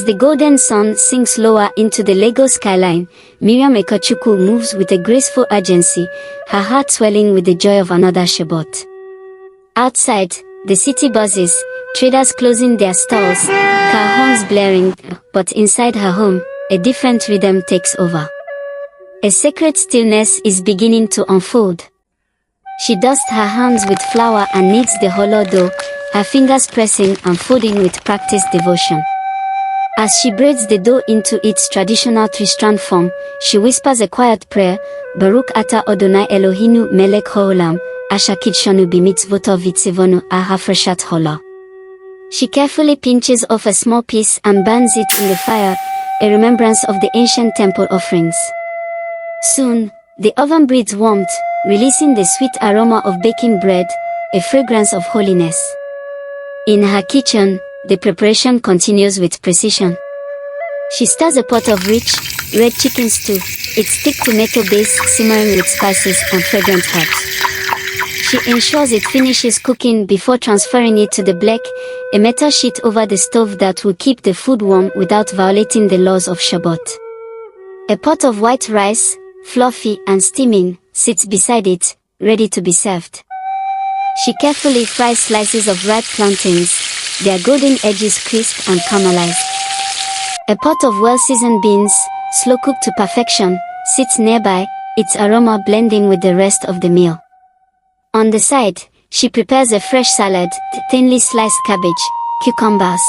As the golden sun sinks lower into the Lagos skyline, Miriam Ikechukwu moves with a graceful urgency, her heart swelling with the joy of another Shabbat. Outside, the city buzzes, traders closing their stalls, car horns blaring, but inside her home, a different rhythm takes over. A sacred stillness is beginning to unfold. She dusts her hands with flour and kneads the hollow dough, her fingers pressing and folding with practiced devotion. As she braids the dough into its traditional three-strand form, she whispers a quiet prayer, Baruch ata Adonai Eloheinu melech haolam, asher kidshanu b'mitzvotav v'tzivonu ahafreshat holah. She carefully pinches off a small piece and burns it in the fire, a remembrance of the ancient temple offerings. Soon, the oven breathes warmth, releasing the sweet aroma of baking bread, a fragrance of holiness. In her kitchen, the preparation continues with precision. She stirs a pot of rich, red chicken stew, its thick tomato base simmering with spices and fragrant herbs. She ensures it finishes cooking before transferring it to the blek, a metal sheet over the stove that will keep the food warm without violating the laws of Shabbat. A pot of white rice, fluffy and steaming, sits beside it, ready to be served. She carefully fries slices of ripe plantains, their golden edges crisp and caramelized. A pot of well-seasoned beans, slow-cooked to perfection, sits nearby, its aroma blending with the rest of the meal. On the side, she prepares a fresh salad, thinly sliced cabbage, cucumbers,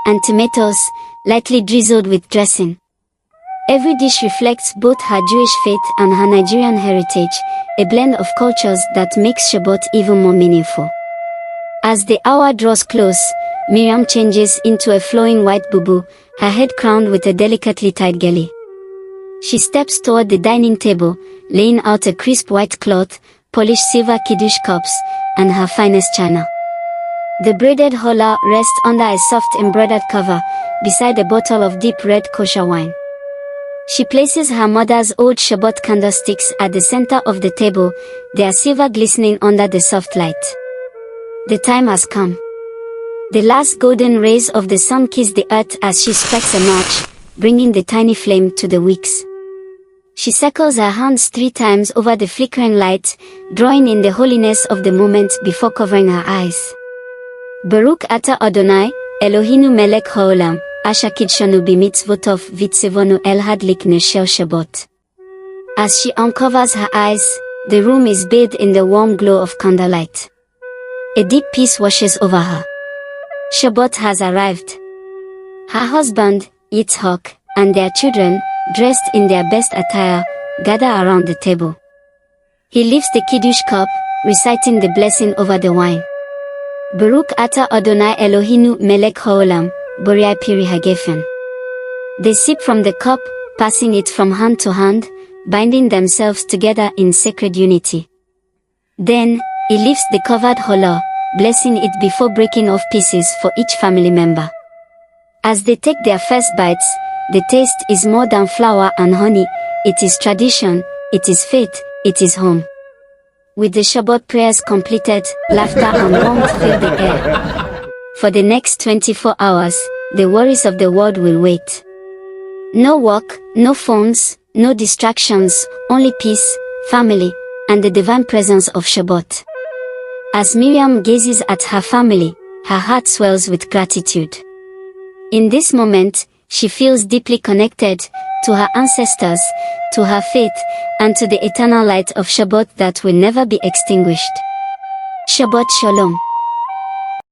and tomatoes, lightly drizzled with dressing. Every dish reflects both her Jewish faith and her Nigerian heritage, a blend of cultures that makes Shabbat even more meaningful. As the hour draws close, Miriam changes into a flowing white bubu, her head crowned with a delicately tied geli. She steps toward the dining table, laying out a crisp white cloth, polished silver kiddush cups, and her finest china. The braided challah rests under a soft embroidered cover, beside a bottle of deep red kosher wine. She places her mother's old Shabbat candlesticks at the center of the table, their silver glistening under the soft light. The time has come. The last golden rays of the sun kiss the earth as she strikes a match, bringing the tiny flame to the wicks. She circles her hands 3 times over the flickering light, drawing in the holiness of the moment before covering her eyes. Baruch ata Adonai, Eloheinu melech haolam, asher kidshanu b'mitzvotav v'tzivonu el hadlik ner shel Shabbat. As she uncovers her eyes, the room is bathed in the warm glow of candlelight. A deep peace washes over her. Shabbat has arrived. Her husband, Yitzhak, and their children, dressed in their best attire, gather around the table. He lifts the kiddush cup, reciting the blessing over the wine. Baruch ata Adonai Eloheinu melech haolam, Boriai Piri Hagefen. They sip from the cup, passing it from hand to hand, binding themselves together in sacred unity. Then, he lifts the covered challah, blessing it before breaking off pieces for each family member. As they take their first bites, the taste is more than flour and honey, it is tradition, it is faith, it is home. With the Shabbat prayers completed, laughter and warmth fill the air. For the next 24 hours, the worries of the world will wait. No work, no phones, no distractions, only peace, family, and the divine presence of Shabbat. As Miriam gazes at her family, her heart swells with gratitude. In this moment, she feels deeply connected to her ancestors, to her faith, and to the eternal light of Shabbat that will never be extinguished. Shabbat Shalom.